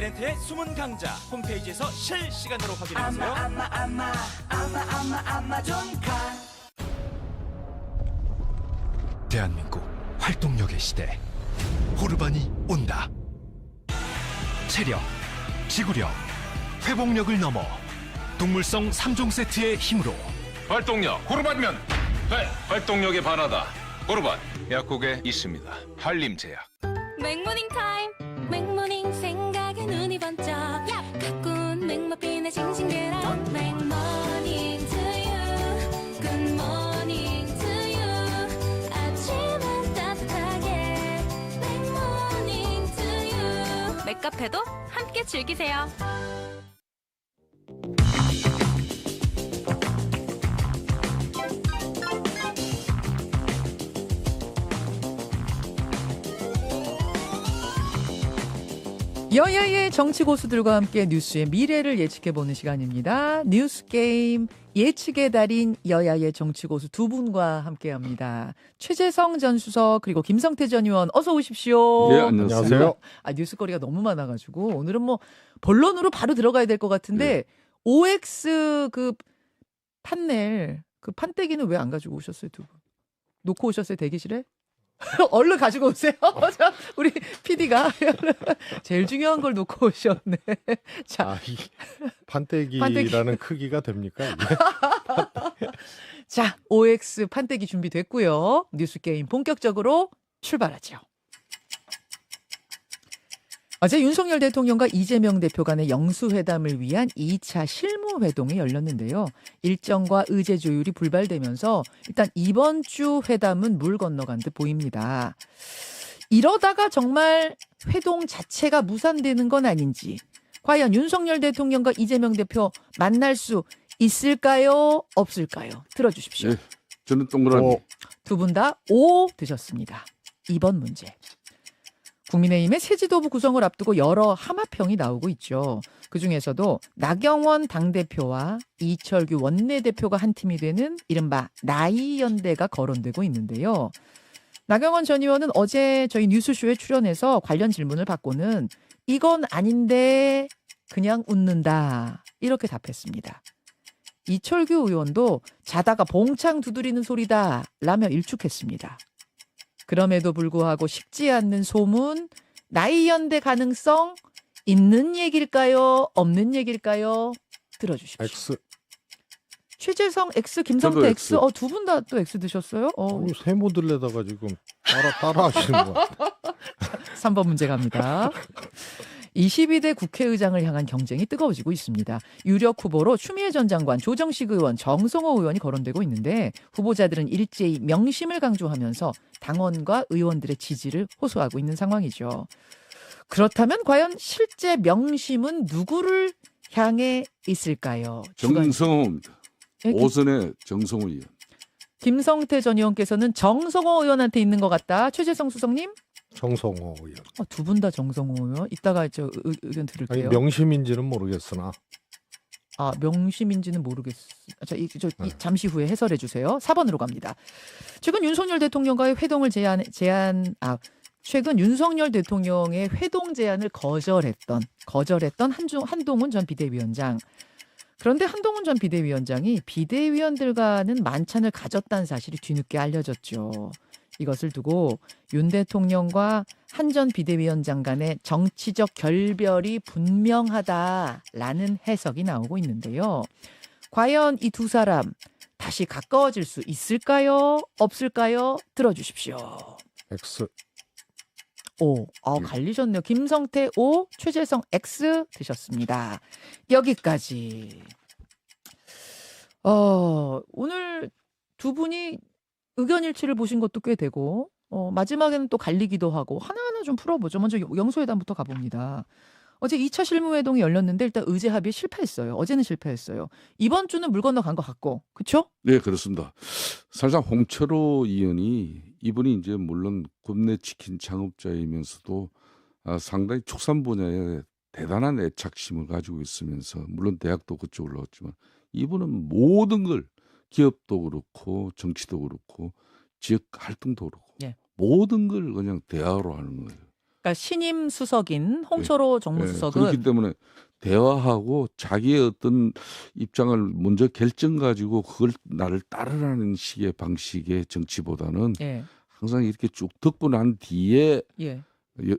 탤런트의 숨은 강자 홈페이지에서 실시간으로 확인해보세요. 대한민국 활동력의 시대 호르반이 온다. 체력, 지구력, 회복력을 넘어 동물성 3종 세트의 힘으로 활동력 호르반이면 돼. 활동력의 반하다 호르반. 약국에 있습니다. 한림제약. 맥모닝 타임 맥모닝 생각에 눈이 번쩍 가꾼 맥머핀의 싱싱그런 맥모닝 to you good morning to you 아침은 따뜻하게 맥모닝 to you 맥카페도 함께 즐기세요. 여야의 정치 고수들과 함께 뉴스의 미래를 예측해보는 시간입니다. 뉴스게임 예측의 달인 여야의 정치 고수 두 분과 함께합니다. 최재성 전 수석 그리고 김성태 전 의원 어서 오십시오. 예, 안녕하세요. 뉴스거리가 너무 많아가지고 오늘은 뭐 본론으로 바로 들어가야 될 것 같은데 OX 그 판넬 그 판때기는 왜 안 가지고 오셨어요 두 분? 놓고 오셨어요 대기실에? 얼른 가지고 오세요. 자, 우리 PD가 제일 중요한 걸 놓고 오셨네. 자, 이 판때기라는 크기가 됩니까? 자, OX 판때기 준비됐고요. 뉴스 게임 본격적으로 출발하죠. 어제 윤석열 대통령과 이재명 대표 간의 영수회담을 위한 2차 실무회동이 열렸는데요. 일정과 의제 조율이 불발되면서 일단 이번 주 회담은 물 건너간 듯 보입니다. 이러다가 정말 회동 자체가 무산되는 건 아닌지, 과연 윤석열 대통령과 이재명 대표 만날 수 있을까요? 없을까요? 들어주십시오. 네, 저는 동그라미. 두 분 다 O 드셨습니다. 이번 문제. 국민의힘의 새 지도부 구성을 앞두고 여러 하마평이 나오고 있죠. 그중에서도 나경원 당대표와 이철규 원내대표가 한 팀이 되는 이른바 나이연대가 거론되고 있는데요. 나경원 전 의원은 어제 저희 뉴스쇼에 출연해서 관련 질문을 받고는 이건 아닌데 그냥 웃는다 이렇게 답했습니다. 이철규 의원도 자다가 봉창 두드리는 소리다 라며 일축했습니다. 그럼에도 불구하고 식지 않는 소문, 나이연대 가능성 있는 얘기일까요? 없는 얘기일까요? 들어주십시오. X. 최재성 X, 김성태 저도 X. X. 두 분 다 또 X 드셨어요? 아니, 세모들레다가 지금 따라 하시는 거. 3번 문제 갑니다. 22대 국회의장을 향한 경쟁이 뜨거워지고 있습니다. 유력 후보로 추미애 전 장관, 조정식 의원, 정성호 의원이 거론되고 있는데 후보자들은 일제히 명심을 강조하면서 당원과 의원들의 지지를 호소하고 있는 상황이죠. 그렇다면 과연 실제 명심은 누구를 향해 있을까요? 정성호입니다. 예, 오선의 정성호 의원. 김성태 전 의원께서는 정성호 의원한테 있는 것 같다. 최재성 수석님? 정성호 의원. 두 분 다 정성호 의원. 이따가 의견 들을게요. 아니, 명심인지는 모르겠으나 명심인지는 모르겠어. 잠시 후에 해설해 주세요. 4번으로 갑니다. 최근 윤석열 대통령과의 회동을 최근 윤석열 대통령의 회동 제안을 거절했던 한동훈 전 비대위원장. 그런데 한동훈 전 비대위원장이 비대위원들과는 만찬을 가졌다는 사실이 뒤늦게 알려졌죠. 이것을 두고 윤 대통령과 한 전 비대위원장 간의 정치적 결별이 분명하다라는 해석이 나오고 있는데요. 과연 이 두 사람 다시 가까워질 수 있을까요? 없을까요? 들어주십시오. X. O. 갈리셨네요. 김성태 O, 최재성 X 드셨습니다. 여기까지. 오늘 두 분이 의견 일치를 보신 것도 꽤 되고 마지막에는 또 갈리기도 하고 하나하나 좀 풀어보죠. 먼저 영수회담부터 가봅니다. 어제 2차 실무회동이 열렸는데 일단 의제 합의에 실패했어요. 어제는 실패했어요. 이번 주는 물 건너간 것 같고, 그렇죠? 네, 그렇습니다. 사실상 홍철호 의원이 이분이 이제 물론 굽네 치킨 창업자이면서도 상당히 축산 분야에 대단한 애착심을 가지고 있으면서 물론 대학도 그쪽으로 올라왔지만 이분은 모든 걸 기업도 그렇고 정치도 그렇고 지역 활동도 그렇고 예. 모든 걸 그냥 대화로 하는 거예요. 그러니까 신임 수석인 홍철호 정무수석은 그렇기 때문에 대화하고 자기의 어떤 입장을 먼저 결정 가지고 그걸 나를 따르라는 식의 방식의 정치보다는 예. 항상 이렇게 쭉 듣고 난 뒤에 예.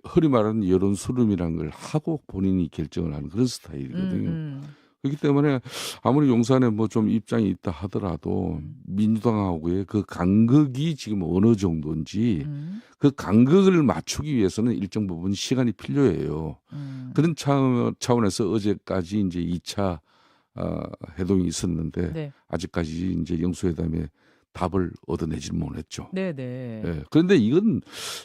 흔히 말하는 여론 수렴이라는 걸 하고 본인이 결정을 하는 그런 스타일이거든요. 그렇기 때문에 아무리 용산에 뭐 좀 입장이 있다 하더라도 민주당하고의 그 간극이 지금 어느 정도인지 그 간극을 맞추기 위해서는 일정 부분 시간이 필요해요. 그런 차원에서 어제까지 이제 2차 회동이 있었는데 네. 아직까지 이제 영수회담에 답을 얻어내질 못했죠. 네네. 예. 그런데 이건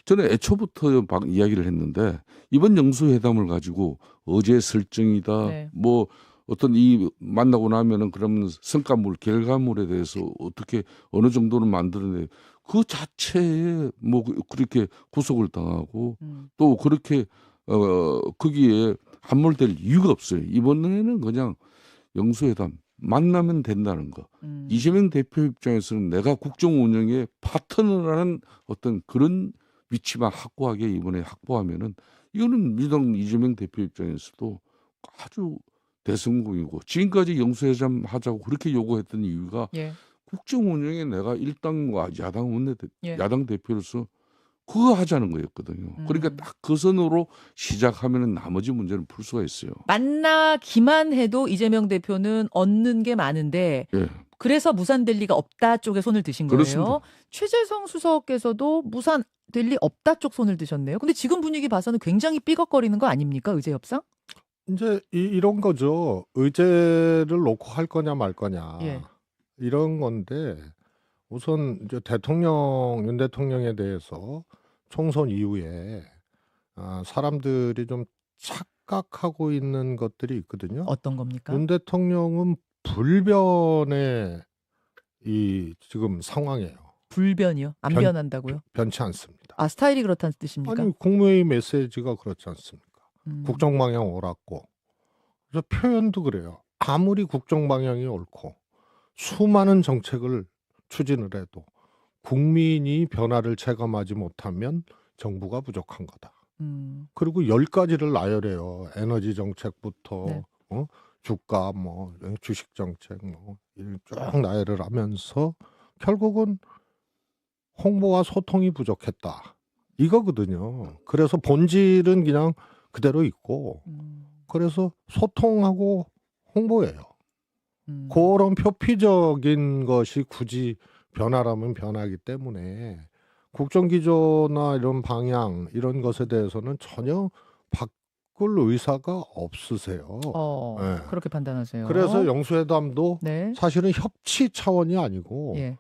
저는 애초부터 이야기를 했는데 이번 영수회담을 가지고 어제 설정이다. 네. 뭐 어떤 이 만나고 나면은 그러면 성과물 결과물에 대해서 어떻게 어느 정도는 만들어내 그 자체에 뭐 그렇게 구속을 당하고 또 그렇게 거기에 함몰될 이유가 없어요. 이번에는 그냥 영수회담 만나면 된다는 거. 이재명 대표 입장에서는 내가 국정 운영의 파트너라는 어떤 그런 위치만 확고하게 이번에 확보하면은 이거는 민주당 이재명 대표 입장에서도 아주 대성공이고 지금까지 영수회담 하자고 그렇게 요구했던 이유가 예. 국정 운영에 내가 일당과 야당 예. 야당 대표로서 그거 하자는 거였거든요. 그러니까 딱 그 선으로 시작하면은 나머지 문제는 풀 수가 있어요. 만나기만 해도 이재명 대표는 얻는 게 많은데 예. 그래서 무산될 리가 없다 쪽에 손을 드신 거예요. 그렇습니다. 최재성 수석께서도 무산될 리 없다 쪽 손을 드셨네요. 근데 지금 분위기 봐서는 굉장히 삐걱거리는 거 아닙니까? 의제 협상? 이제 이런 거죠. 의제를 놓고 할 거냐 말 거냐. 예. 이런 건데 우선 이제 윤 대통령에 대해서 총선 이후에 사람들이 좀 착각하고 있는 것들이 있거든요. 어떤 겁니까? 윤 대통령은 불변의 이 지금 상황이에요. 불변이요? 안 변- 변한다고요? 변치 않습니다. 아, 스타일이 그렇다는 뜻입니까? 아니 국무회의 메시지가 그렇지 않습니까? 음. 국정 방향 옳았고 그래서 표현도 그래요. 아무리 국정 방향이 옳고 수많은 정책을 추진을 해도 국민이 변화를 체감하지 못하면 정부가 부족한 거다. 그리고 10가지를 나열해요. 에너지 정책부터 네. 주가 뭐 주식 정책 뭐 쭉 나열을 하면서 결국은 홍보와 소통이 부족했다. 이거거든요. 그래서 본질은 그냥 그대로 있고 그래서 소통하고 홍보예요. 그런 표피적인 것이 굳이 변화라면 변하기 때문에 국정기조나 이런 방향 이런 것에 대해서는 전혀 바꿀 의사가 없으세요. 네. 그렇게 판단하세요. 그래서 영수회담도 네. 사실은 협치 차원이 아니고 예.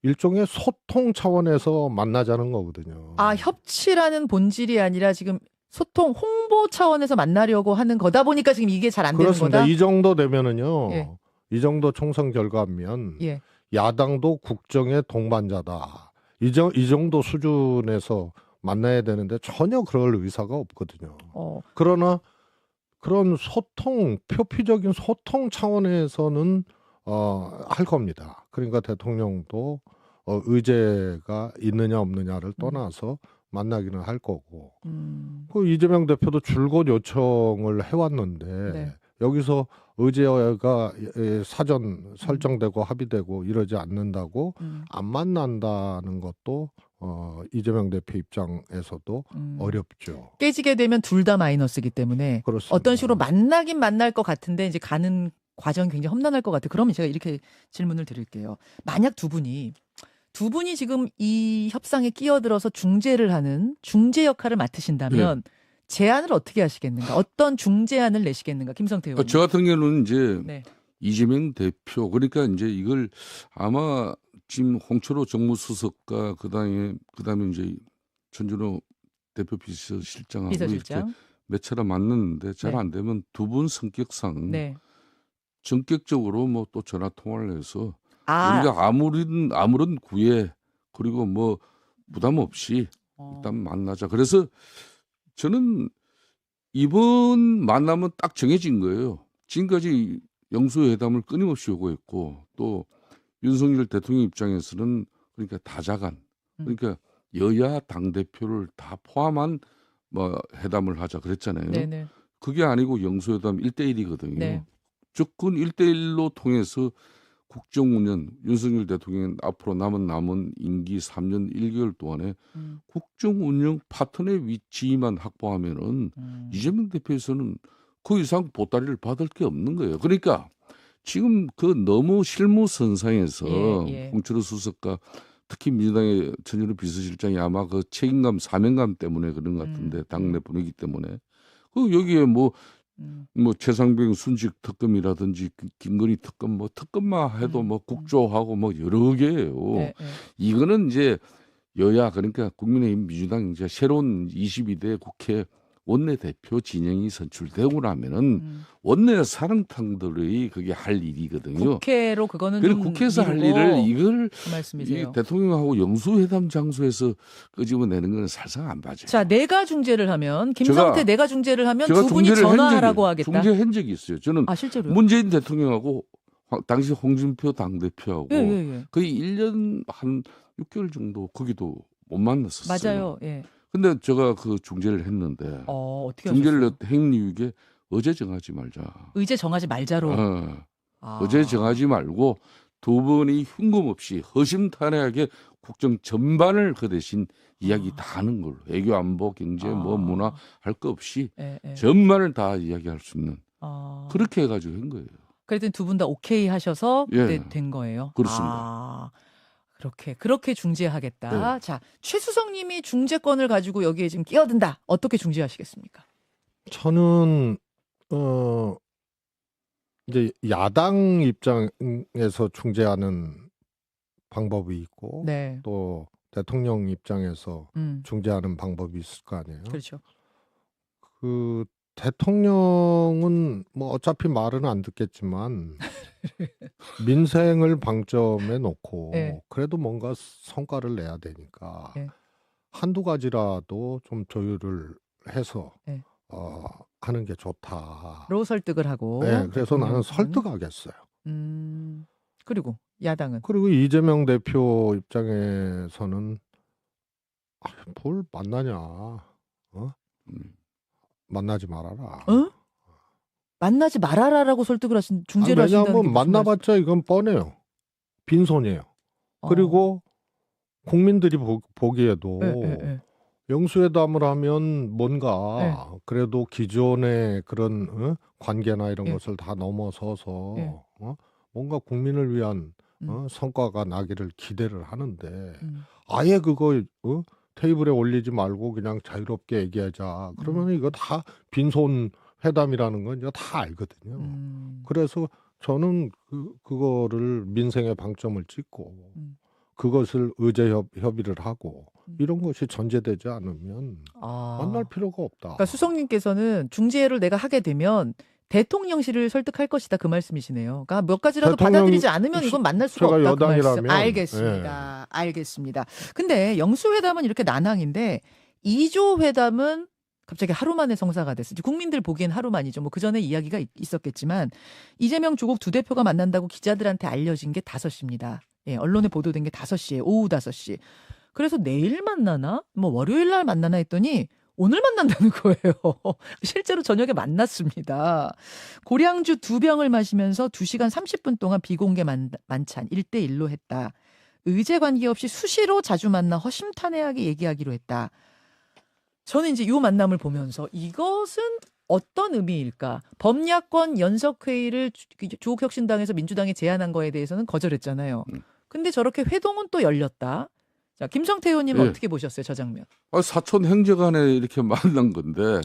일종의 소통 차원에서 만나자는 거거든요. 아, 협치라는 본질이 아니라 지금 소통, 홍보 차원에서 만나려고 하는 거다 보니까 지금 이게 잘 안 되는 그렇습니다. 거다? 이 정도 되면은요. 예. 이 정도 총선 결과면 예. 야당도 국정의 동반자다. 이 정도 수준에서 만나야 되는데 전혀 그럴 의사가 없거든요. 그러나 그런 소통, 표피적인 소통 차원에서는 할 겁니다. 그러니까 대통령도 의제가 있느냐 없느냐를 떠나서 만나기는 할 거고. 그 이재명 대표도 줄곧 요청을 해왔는데 네. 여기서 의제가 사전 설정되고 합의되고 이러지 않는다고 안 만난다는 것도 이재명 대표 입장에서도 어렵죠. 깨지게 되면 둘 다 마이너스이기 때문에 그렇습니다. 어떤 식으로 만나긴 만날 것 같은데 이제 가는 과정이 굉장히 험난할 것 같아요. 그러면 제가 이렇게 질문을 드릴게요. 만약 두 분이 지금 이 협상에 끼어들어서 중재를 하는 중재 역할을 맡으신다면 제안을 어떻게 하시겠는가? 어떤 중재안을 내시겠는가? 김성태 의원님. 저 같은 경우는 이제 네. 이재명 대표 그러니까 이제 이걸 아마 지금 홍철호 정무수석과 그다음에 이제 전준호 대표 비서실장하고 비서실장. 이렇게 몇 차례 만났는데 잘 네. 안 되면 두 분 성격상 네. 전격적으로 뭐 또 전화 통화를 해서 아, 우리가 아무런 구애 그리고 뭐 부담 없이 일단 만나자. 그래서 저는 이번 만남은 딱 정해진 거예요. 지금까지 영수회담을 끊임없이 요구했고 또 윤석열 대통령 입장에서는 그러니까 다자간 그러니까 여야 당 대표를 다 포함한 뭐 회담을 하자 그랬잖아요. 네네. 그게 아니고 영수회담 1대1이거든요. 네. 무조건 1대1로 통해서 국정운영 윤석열 대통령은 앞으로 남은 임기 3년 1개월 동안에 음. 국정운영 파트너의 위치만 확보하면은 이재명 대표에서는 그 이상 보따리를 받을 게 없는 거예요. 그러니까 지금 그 너무 실무선상에서 예, 예. 홍철호 수석과 특히 민주당의 전현우 비서실장이 아마 그 책임감, 사명감 때문에 그런 것 같은데 당내 분위기 때문에 그 여기에 뭐 최상병 순직 특검이라든지 김건희 특검 뭐 특검만 해도 뭐 국조하고 뭐 여러 개예요. 네, 네. 이거는 이제 여야 그러니까 국민의힘 민주당 이제 새로운 22대 국회 원내대표 진영이 선출되고 나면은 원내 사령탕들의 그게 할 일이거든요. 국회로 그거는 그리고 좀 국회에서 할 미루고 일을 이걸 그 말씀이세요. 이 대통령하고 영수회담 장소에서 끄집어내는 건 살상 안 맞아요. 자, 내가 중재를 하면 김성태 내가 중재를 하면 제가 두 분이 중재를 전화하라고 하겠다. 중재한 적이 있어요. 저는 아, 실제로요? 문재인 대통령하고 당시 홍준표 당대표하고 예, 예, 예. 거의 1년 한 6개월 정도 거기도 못 만났었어요. 맞아요. 예. 근데 제가 그 중재를 했는데 어떻게 중재를 하셨어요? 행리육에 어제 정하지 말자. 의제 정하지 말자로. 어제 정하지 말고 두 분이 흉금없이 허심탄회하게 국정 전반을 그 대신 이야기 다 하는 걸로 외교 안보 경제 뭐 문화 할 거 없이 예, 예. 전반을 다 이야기할 수 있는 아. 그렇게 해가지고 한 거예요. 그랬더니 두 분 다 오케이 하셔서 예. 그때 된 거예요. 그렇습니다. 아, 그렇게 중재하겠다. 자, 최수성 님이 중재권을 가지고 여기에 지금 끼어든다. 어떻게 중재하시겠습니까? 저는 이제 야당 입장에서 중재하는 방법이 있고 네. 또 대통령 입장에서 중재하는 방법이 있을 거 아니에요. 그렇죠. 그 대통령은 뭐 어차피 말은 안 듣겠지만 민생을 방점에 놓고 네. 그래도 뭔가 성과를 내야 되니까 네. 한두 가지라도 좀 조율을 해서 네. 하는 게 좋다. 로 설득을 하고. 네, 그래서 나는 대통령은. 설득하겠어요. 그리고 야당은 그리고 이재명 대표 입장에서는 뭘 만나냐, 만나지 말아라. 만나지 말아라라고 설득을 하신 중재를 하신다는 게 왜냐하면 무슨 만나봤자 이건 뻔해요. 빈손이에요. 그리고 국민들이 보기에도 예. 영수회담을 하면 뭔가 네. 그래도 기존의 그런 관계나 이런 예. 것을 다 넘어서서 예. 뭔가 국민을 위한 성과가 나기를 기대를 하는데 아예 그거 테이블에 올리지 말고 그냥 자유롭게 얘기하자. 그러면 이거 다 빈손 회담이라는 건 이제 다 알거든요. 그래서 저는 그거를 민생의 방점을 찍고 그것을 의제 협의를 하고 이런 것이 전제되지 않으면 만날 필요가 없다. 그러니까 수석님께서는 중재를 내가 하게 되면 대통령실을 설득할 것이다 그 말씀이시네요. 그러니까 몇 가지라도 대통령 받아들이지 않으면 이건 만날 수가 제가 없다 그 말씀. 여당이라면, 알겠습니다. 알겠습니다. 근데 영수회담은 이렇게 난항인데 2조 회담은 갑자기 하루 만에 성사가 됐어요. 국민들 보기엔 하루 만이죠. 뭐 그전에 이야기가 있었겠지만 이재명 조국 두 대표가 만난다고 기자들한테 알려진 게 5시입니다. 예, 언론에 보도된 게 5시에 오후 5시. 그래서 내일 만나나? 뭐 월요일 날 만나나 했더니 오늘 만난다는 거예요. 실제로 저녁에 만났습니다. 고량주 2병을 마시면서 2시간 30분 동안 비공개 만찬 1대1로 했다. 의제 관계없이 수시로 자주 만나 허심탄회하게 얘기하기로 했다. 저는 이제 이 만남을 보면서 이것은 어떤 의미일까? 범야권 연석회의를 조국혁신당에서 민주당이 제안한 거에 대해서는 거절했잖아요. 근데 저렇게 회동은 또 열렸다. 자, 김성태 의원님은 예. 어떻게 보셨어요, 저 장면? 사촌 형제간에 이렇게 만난 건데,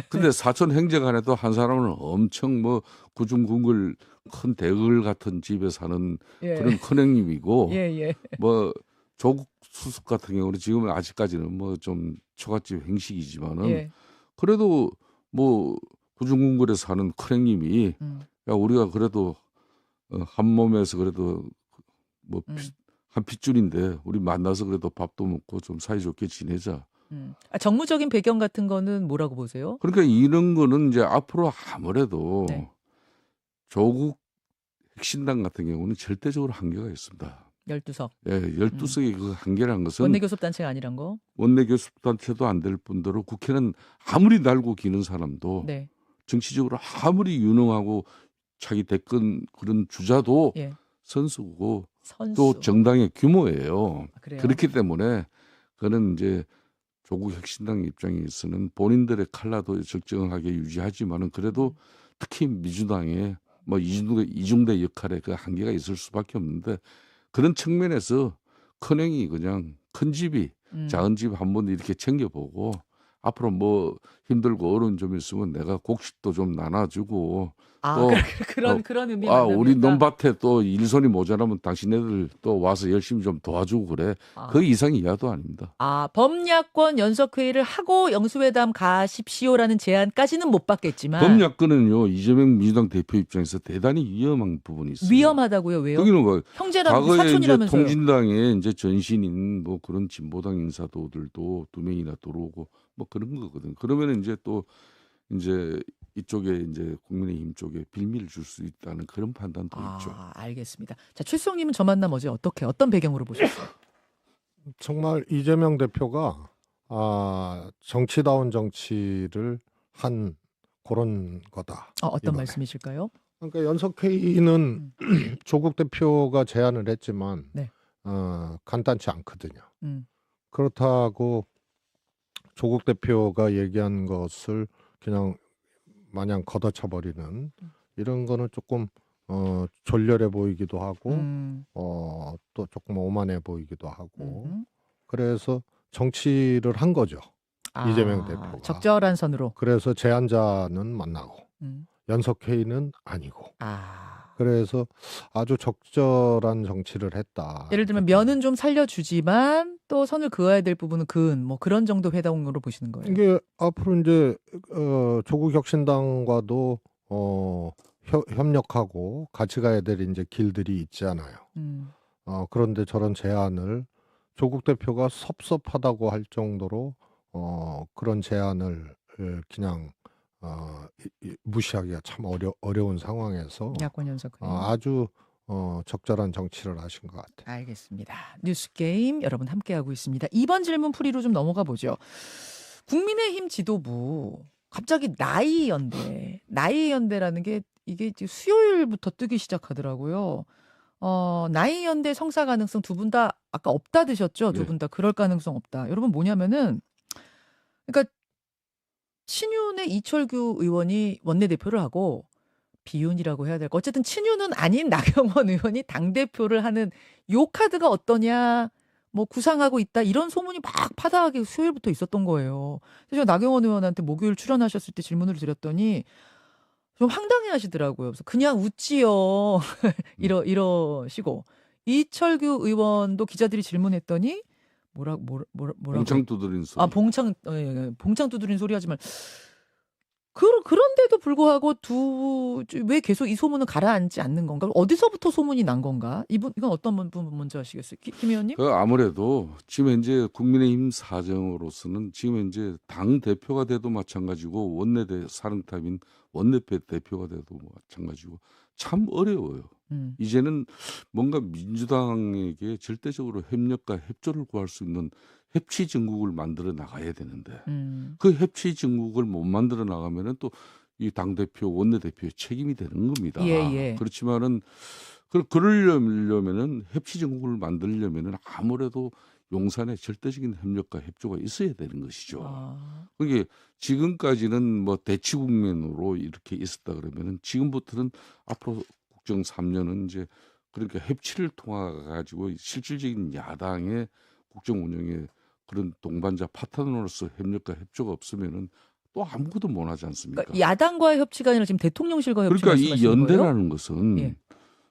근데 사촌 형제간에도 한 사람은 엄청 뭐 구중궁글 큰 대글 같은 집에 사는 예. 그런 큰형님이고, 예. 뭐 조국 수석 같은 경우는 지금 아직까지는 뭐 좀 처갓집 행식이지만은 예. 그래도 뭐 구중궁글에 사는 큰형님이 야 우리가 그래도 한 몸에서 그래도 뭐 한 핏줄인데 우리 만나서 그래도 밥도 먹고 좀 사이좋게 지내자. 정무적인 배경 같은 거는 뭐라고 보세요? 그러니까 이런 거는 이제 앞으로 아무래도 네. 조국 핵신당 같은 경우는 절대적으로 한계가 있습니다. 12석. 예, 12석의 그 한계라는 것은 원내교섭단체가 아니란 거. 원내교섭단체도 안 될 뿐더러 국회는 아무리 날고 기는 사람도 네. 정치적으로 아무리 유능하고 자기 대권 그런 주자도 예. 선수고 선수. 또 정당의 규모예요. 아, 그래요? 그렇기 때문에 그는 이제 조국 혁신당 입장에서는 본인들의 칼라도 적정하게 유지하지만은 그래도 특히 민주당의 뭐 이중대 역할에 그 한계가 있을 수밖에 없는데 그런 측면에서 큰형이 그냥 큰 집이 작은 집 한번 이렇게 챙겨보고 앞으로 뭐 힘들고 어려운 점이 있으면 내가 곡식도 좀 나눠주고 아, 또 그런 의미 우리 논밭에 또 일손이 모자라면 당신네들 또 와서 열심히 좀 도와주고 그래. 그 이상 이하도 아닙니다. 범야권 연석회의를 하고 영수회담 가십시오라는 제안까지는 못 받겠지만 범야권은요 이재명 민주당 대표 입장에서 대단히 위험한 부분이 있어요. 위험하다고요? 왜요? 여기는 뭐 형제라고 과거에 이제 사촌이라면서요. 통진당의 이제 전신인 뭐 그런 진보당 인사도들도 2명이나 들어오고 뭐 그런 거거든. 그러면 이제 또 이제 이쪽에 이제 국민의힘 쪽에 빌미를 줄 수 있다는 그런 판단도 있죠. 알겠습니다. 자, 최수영님은 저 만남 어떤 배경으로 보셨어요? 정말 이재명 대표가 정치다운 정치를 한 그런 거다. 어떤 이번에. 말씀이실까요? 그러니까 연석회의는 조국 대표가 제안을 했지만 네. 간단치 않거든요. 음. 그렇다고 조국 대표가 얘기한 것을 그냥 마냥 걷어차버리는 이런 거는 조금 졸렬해 보이기도 하고 또 조금 오만해 보이기도 하고 그래서 정치를 한 거죠. 이재명 대표가. 적절한 선으로. 그래서 제안자는 만나고 연석회의는 아니고. 그래서 아주 적절한 정치를 했다. 예를 들면 면은 좀 살려주지만 또 선을 그어야 될 부분은 뭐 그런 정도 회담으로 보시는 거예요. 이게 앞으로 이제 조국 혁신당과도 협력하고 같이 가야 될 이제 길들이 있잖아요. 그런데 저런 제안을 조국 대표가 섭섭하다고 할 정도로 그런 제안을 그냥 무시하기가 참 어려운 상황에서 야권 연석회의. 아주 적절한 정치를 하신 것 같아요. 알겠습니다. 뉴스게임 여러분 함께하고 있습니다. 이번 질문 풀이로 좀 넘어가 보죠. 국민의힘 지도부 갑자기 나이연대라는 게 이게 수요일부터 뜨기 시작하더라고요. 나이연대 성사 가능성 두 분 다 아까 없다 드셨죠? 두 분 다 그럴 가능성 없다. 여러분 뭐냐면은 그러니까 친윤의 이철규 의원이 원내대표를 하고 비윤이라고 해야 될까? 어쨌든 친윤은 아닌 나경원 의원이 당대표를 하는 요 카드가 어떠냐? 뭐 구상하고 있다 이런 소문이 막 파다하게 수요일부터 있었던 거예요. 그래서 나경원 의원한테 목요일 출연하셨을 때 질문을 드렸더니 좀 황당해하시더라고요. 그래서 그냥 웃지요. 이러시고 이철규 의원도 기자들이 질문했더니 뭐라고 봉창 두드린 소리. 봉창 두드린 소리 하지만 그런데도 불구하고 왜 계속 이 소문은 가라앉지 않는 건가? 어디서부터 소문이 난 건가? 이건 어떤 분 먼저 하시겠어요? 김 의원님? 아무래도 지금 현재 국민의힘 사정으로서는 지금 현재 당 대표가 돼도 마찬가지고 사령탑인 원내대 대표가 돼도 마찬가지고 참 어려워요. 이제는 뭔가 민주당에게 절대적으로 협력과 협조를 구할 수 있는 협치 정국을 만들어 나가야 되는데 그 협치 정국을 못 만들어 나가면은 또 이 당대표 원내대표의 책임이 되는 겁니다. 예. 그렇지만은 그러려면은 협치 정국을 만들려면은 아무래도 용산에 절대적인 협력과 협조가 있어야 되는 것이죠. 그게 지금까지는 뭐 대치 국면으로 이렇게 있었다 그러면은 지금부터는 앞으로 국정 3년은 이제 그러니까 협치를 통해 가지고 실질적인 야당의 국정 운영에 그런 동반자 파트너로서 협력과 협조가 없으면은 또 아무것도 못하지 않습니까? 그러니까 야당과의 협치가 아니라 지금 대통령실과 협치 그러니까 이 말씀하시는 거예요? 연대라는 것은 예.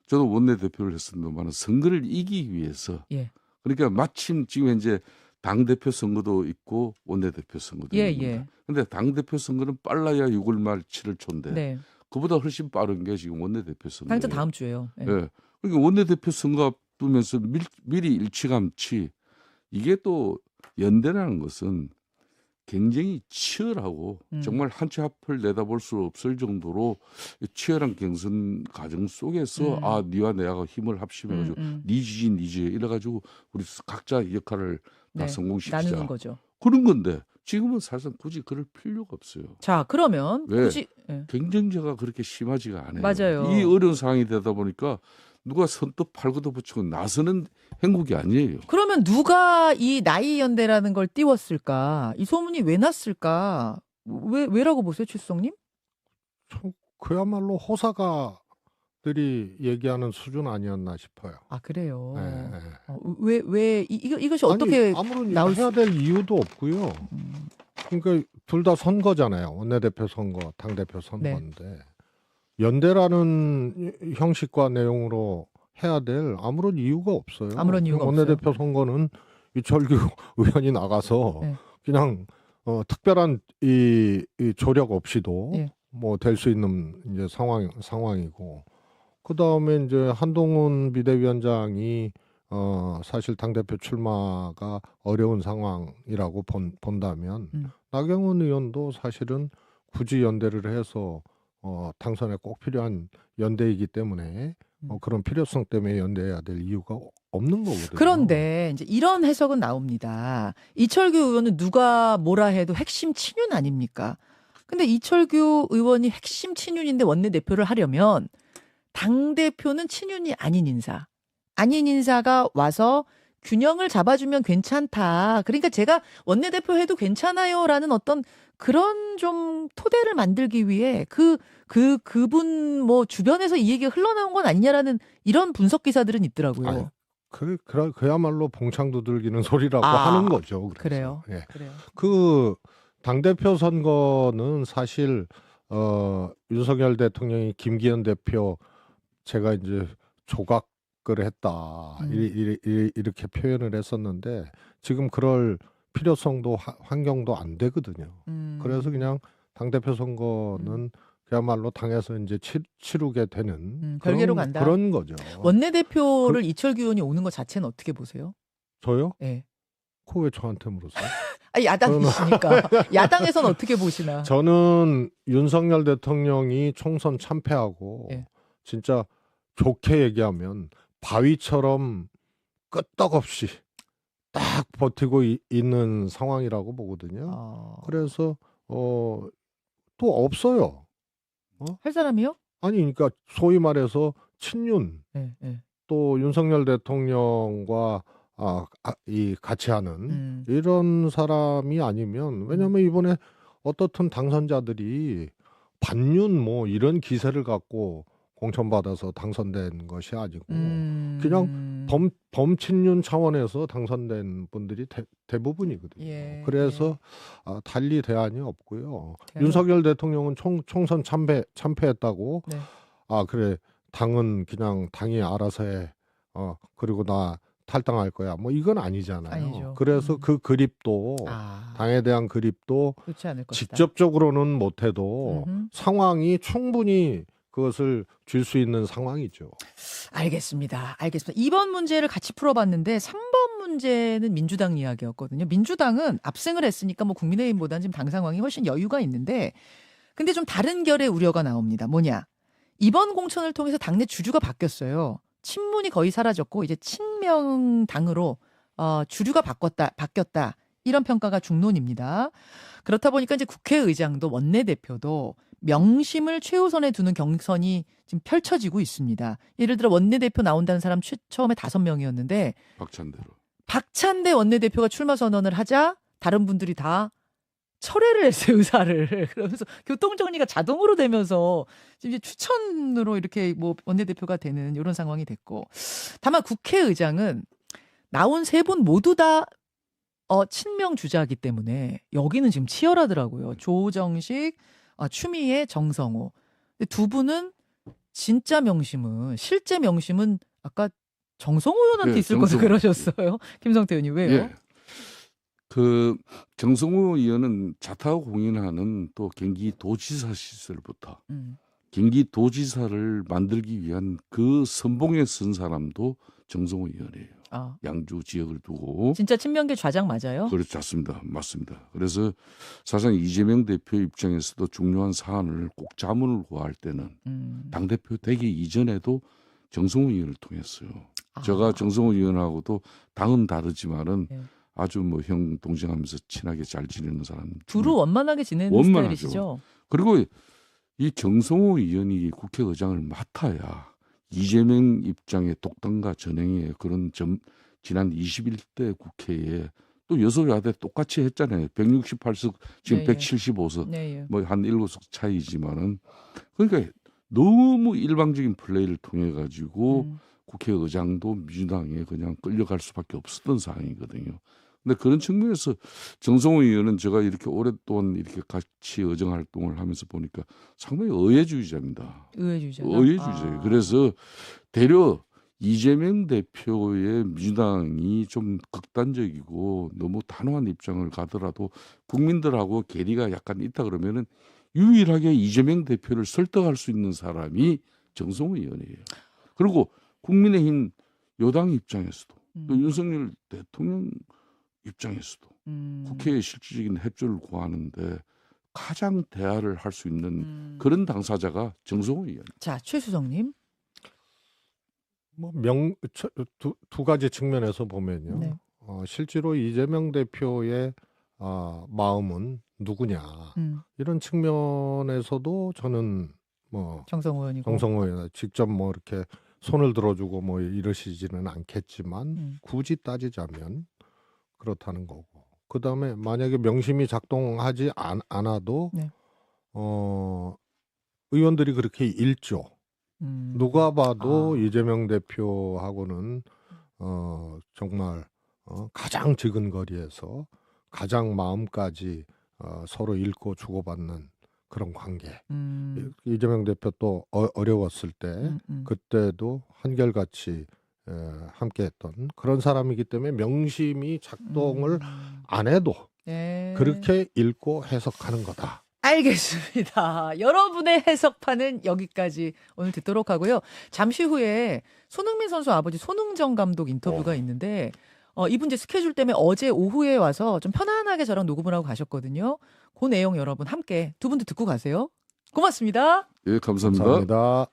저도 원내대표를 했습니다만 선거를 이기기 위해서 예. 그러니까 마침 지금 현재 당대표 선거도 있고 원내대표 선거도 있는 겁니다. 그런데 당대표 선거는 빨라야 6월 말 7월 초인데 네. 그보다 훨씬 빠른 게 지금 원내대표 선거예요. 당장 다음 주예요. 예. 예. 그러니까 원내대표 선거 앞두면서 미리 일찌감치 이게 또 연대라는 것은 굉장히 치열하고 정말 한 치 앞을 내다볼 수 없을 정도로 치열한 경선 과정 속에서 아 니와 내가 힘을 합심해가지고 니 지지 니 지지 이래가지고 우리 각자 역할을 다 네, 성공시키자 나누는 거죠. 그런 건데 지금은 사실상 굳이 그럴 필요가 없어요. 자, 그러면 왜? 굳이 예. 경쟁자가 그렇게 심하지가 않아요. 맞아요. 이 어려운 상황이 되다 보니까 누가 선뜻 팔고도 붙이고 나서는 행국이 아니에요. 그러면 누가 이 나이 연대라는 걸 띄웠을까? 이 소문이 왜 났을까? 왜라고 보세요, 최수성님? 그야말로 호사가들이 얘기하는 수준 아니었나 싶어요. 아, 그래요. 네. 이것이 아니, 어떻게 아무런 나올 해야 될 이유도 없고요. 음, 그러니까 둘 다 선거잖아요. 원내대표 선거, 당대표 선거인데 연대라는 형식과 내용으로 해야 될 아무런 이유가 없어요. 아무런 이유가 원내대표 선거는 이철규 의원이 나가서 네. 그냥 특별한 이 조력 없이도 예. 뭐 될 수 있는 이제 상황이고 그 다음에 이제 한동훈 비대위원장이 사실 당대표 출마가 어려운 상황이라고 본다면 나경원 의원도 사실은 굳이 연대를 해서 당선에 꼭 필요한 연대이기 때문에 그런 필요성 때문에 연대해야 될 이유가 없는 거거든요. 그런데 이제 이런 해석은 나옵니다. 이철규 의원은 누가 뭐라 해도 핵심 친윤 아닙니까? 근데 이철규 의원이 핵심 친윤인데 원내대표를 하려면 당대표는 친윤이 아닌 인사가 와서 균형을 잡아주면 괜찮다. 그러니까 제가 원내대표 해도 괜찮아요라는 어떤 그런 좀 토대를 만들기 위해 그분 뭐 주변에서 이 얘기가 흘러나온 건 아니냐라는 이런 분석 기사들은 있더라고요. 아니, 그야말로 봉창 두들기는 소리라고 아, 하는 거죠. 그래서. 그래요? 예. 그래요. 그 당대표 선거는 사실 윤석열 대통령이 김기현 대표 제가 이제 조각을 했다 이렇게 표현을 했었는데 지금 그럴 필요성도 환경도 안 되거든요. 그래서 그냥 당대표 선거는 그야말로 당에서 이제 치르게 되는 별개로 간다. 그런 거죠. 원내대표를 이철규 의원이 오는 것 자체는 어떻게 보세요? 저요? 예. 그거 왜 저한테 물었어요? 아, 야당이시니까. 야당에서는 어떻게 보시나? 저는 윤석열 대통령이 총선 참패하고 예. 진짜 좋게 얘기하면 바위처럼 끄떡없이 딱 버티고 있는 상황이라고 보거든요. 그래서 또 없어요. 할 사람이요? 아니 그러니까 소위 말해서 친윤 예, 예. 또 윤석열 대통령과 이 같이 하는 이런 사람이 아니면 왜냐하면 이번에 어떻든 당선자들이 반윤 뭐 이런 기세를 갖고 공천받아서 당선된 것이 아니고 그냥 범친윤 차원에서 당선된 분들이 대부분이거든요. 예, 그래서 달리 대안이 없고요. 대안이 윤석열 대통령은 총선 참패했다고 네. 그래 당은 그냥 당이 알아서 해. 그리고 나 탈당할 거야. 뭐 이건 아니잖아요. 아니죠. 그래서 그 그립도 당에 대한 그립도 그렇지 않을 것이다. 직접적으로는 못해도 상황이 충분히 그것을 줄 수 있는 상황이죠. 알겠습니다. 2번 문제를 같이 풀어봤는데 3번 문제는 민주당 이야기였거든요. 민주당은 압승을 했으니까 뭐 국민의힘보다는 지금 당 상황이 훨씬 여유가 있는데 근데 좀 다른 결의 우려가 나옵니다. 뭐냐? 이번 공천을 통해서 당내 주류가 바뀌었어요. 친문이 거의 사라졌고 이제 친명당으로 주류가 바뀌었다. 이런 평가가 중론입니다. 그렇다 보니까 이제 국회의장도 원내대표도 명심을 최우선에 두는 경선이 지금 펼쳐지고 있습니다. 예를 들어 원내대표 나온다는 사람 처음에 5명이었는데 박찬대 원내대표가 출마 선언을 하자 다른 분들이 다 철회를 했어요, 의사를. 그러면서 교통정리가 자동으로 되면서 지금 이제 추천으로 이렇게 뭐 원내대표가 되는 이런 상황이 됐고. 다만 국회의장은 나온 세 분 모두 다 친명 주자이기 때문에 여기는 지금 치열하더라고요. 조정식, 추미애, 정성호. 근데 두 분은 진짜 명심은 실제 명심은 아까 정성호 의원한테 있을 거다 그러셨어요. 김성태 의원님 왜요? 예. 그 정성호 의원은 자타가 공인하는 또 경기도지사 시절부터 경기도지사를 만들기 위한 그 선봉에 선 사람도 정성호 의원이에요. 아, 양주 지역을 두고. 진짜 친명계 좌장 맞아요? 그렇지 않습니다. 맞습니다. 그래서 사실상 이재명 대표 입장에서도 중요한 사안을 꼭 자문을 구할 때는 당대표 되기 이전에도 정성호 의원을 통했어요. 제가 정성호 의원하고도 당은 다르지만은 네. 아주 뭐 형 동생하면서 친하게 잘 지내는 사람. 두루 원만하게 지내는 원만하죠. 스타일이시죠? 그리고 이 정성호 의원이 국회의장을 맡아야 이재명 입장의 독단과 전행의 그런 지난 21대 국회에 또 여소야대 똑같이 했잖아요. 168석 지금 네, 예. 175석 네, 예. 뭐 한 7석 차이지만은 그러니까 너무 일방적인 플레이를 통해 가지고 국회의장도 민주당에 그냥 끌려갈 수밖에 없었던 상황이거든요. 근데 그런 측면에서 정성호 의원은 제가 이렇게 오랫동안 이렇게 같이 의정 활동을 하면서 보니까 상당히 의회주의자입니다. 의회주의자다. 의회주의자예요. 그래서 대려 이재명 대표의 민주당이 좀 극단적이고 너무 단호한 입장을 가더라도 국민들하고 괴리가 약간 있다 그러면은 유일하게 이재명 대표를 설득할 수 있는 사람이 정성호 의원이에요. 그리고 국민의힘 여당 입장에서도 또 윤석열 대통령 입장에서도 국회의 실질적인 협조를 구하는데 가장 대화를 할 수 있는 그런 당사자가 정성호 의원. 자, 최수정님. 뭐 두 가지 측면에서 보면요. 네. 실제로 이재명 대표의 마음은 누구냐 이런 측면에서도 저는 뭐 정성호 의원이고. 정성호 의원 직접 뭐 이렇게 손을 들어주고 뭐 이러시지는 않겠지만 굳이 따지자면 그렇다는 거고. 그 다음에 만약에 명심이 작동하지 않아도 네. 의원들이 그렇게 읽죠. 누가 봐도 아. 이재명 대표하고는 정말 가장 적은 거리에서 가장 마음까지 서로 읽고 주고받는 그런 관계. 이재명 대표 또 어려웠을 때 그때도 한결같이 함께했던 그런 사람이기 때문에 명심이 작동을 안 해도 네. 그렇게 읽고 해석하는 거다. 알겠습니다. 여러분의 해석판은 여기까지 오늘 듣도록 하고요. 잠시 후에 손흥민 선수 아버지 손흥정 감독 인터뷰가 있는데 이분 이제 스케줄 때문에 어제 오후에 와서 좀 편안하게 저랑 녹음을 하고 가셨거든요. 그 내용 여러분 함께 두 분도 듣고 가세요. 고맙습니다. 예, 감사합니다. 감사합니다.